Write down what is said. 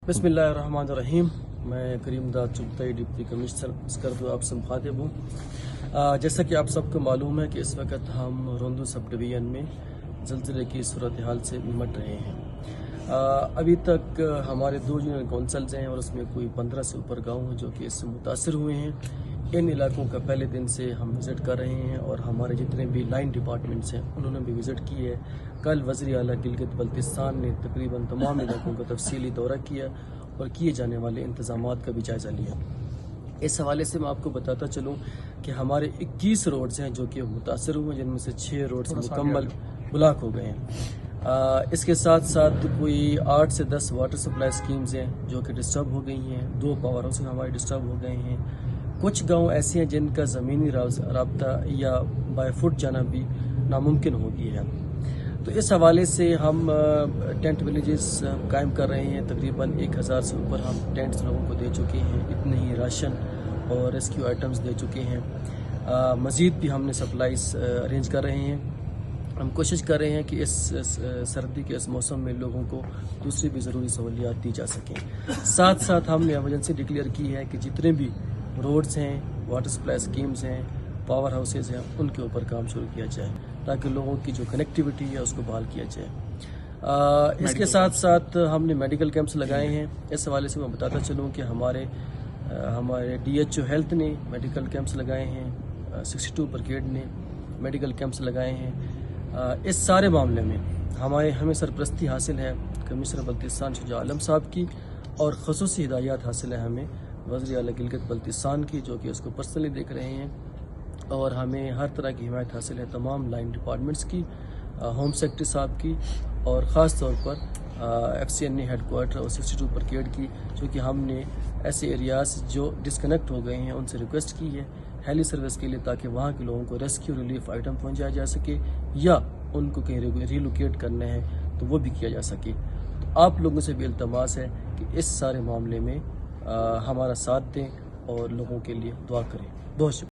बिस्मिल्लाहिर्रहमानिर्रहीम। मैं करीम दाद चुगताई डिप्टी कमिश्नर स्कर्दो आप से मुखातिब हूँ। जैसा कि आप सबको मालूम है कि इस वक्त हम रोंदू सब डिवीज़न में ज़लज़ले की सूरत हाल से निमट रहे हैं। अभी तक हमारे 2 यूनियन कौंसल्स हैं और उसमें कोई 15 से ऊपर गाँव हैं जो कि इससे मुतासर हुए हैं। इन इलाकों का पहले दिन से हम विज़िट कर रहे हैं और हमारे जितने भी लाइन डिपार्टमेंट्स हैं उन्होंने भी विज़िट की है। कल वज़ीर आला गिलगित बल्तिस्तान ने तकरीबन तमाम इलाकों का तफसीली दौरा किया और किए जाने वाले इंतज़ामात का भी जायज़ा लिया। इस हवाले से मैं आपको बताता चलूँ कि हमारे 21 रोड्स हैं जो कि मुतासर हुए, जिनमें से 6 रोड्स मुकम्मल ब्लॉक हो गए हैं। इसके साथ साथ कोई 8 से 10 वाटर सप्लाई स्कीम्स हैं जो कि डिस्टर्ब हो गई हैं। 2 पावर हाउस हमारे डिस्टर्ब हो गए हैं। कुछ गांव ऐसे हैं जिनका ज़मीनी राब्ता या बाय फुट जाना भी नामुमकिन हो गया है। तो इस हवाले से हम टेंट विलेजेस कायम कर रहे हैं। तकरीबन 1000 से ऊपर हम टेंट्स लोगों को दे चुके हैं। इतने ही राशन और रेस्क्यू आइटम्स दे चुके हैं। मज़ीद भी हमने सप्लाईज अरेंज कर रहे हैं। हम कोशिश कर रहे हैं कि इस सर्दी के इस मौसम में लोगों को दूसरी भी ज़रूरी सहूलियात दी जा सकें। साथ साथ हमने एमरजेंसी डिक्लेयर की है कि जितने भी रोड्स हैं, वाटर सप्लाई स्कीम्स हैं, पावर हाउसेज हैं, उनके ऊपर काम शुरू किया जाए ताकि लोगों की जो कनेक्टिविटी है उसको बहाल किया जाए। इसके साथ साथ हमने मेडिकल कैंप्स लगाए हैं। इस हवाले से मैं बताता चलूँ कि हमारे DHO हेल्थ ने मेडिकल कैंप्स लगाए हैं, 62 ब्रिगेड ने मेडिकल कैंप्स लगाए हैं। इस सारे मामले में हमें सरपरस्ती हासिल है कमिश्नर बल्तिस्तान शुजा आलम साहब की और ख़ुसूसी हिदायत हासिल है हमें वज़ीर आला गिलगित बल्तिस्तान की, जो कि उसको पर्सनली देख रहे हैं। और हमें हर तरह की हिमायत हासिल है तमाम लाइन डिपार्टमेंट्स की, होम सेक्रेटरी साहब की और ख़ास तौर पर FCNA हेडक्वार्टर और 62 ब्रिगेड की, जो कि हमने ऐसे एरियाज जो डिस्कनेक्ट हो गए हैं उनसे रिक्वेस्ट की है हेली सर्विस के लिए, ताकि वहाँ के लोगों को रेस्क्यू रिलीफ आइटम पहुँचाया जा सके या उनको कहीं रिलोकेट करना है तो वो भी किया जा सके। तो आप लोगों से भी इल्तमास है कि इस सारे मामले में हमारा साथ दें और लोगों के लिए दुआ करें। बहुत शुक्रिया।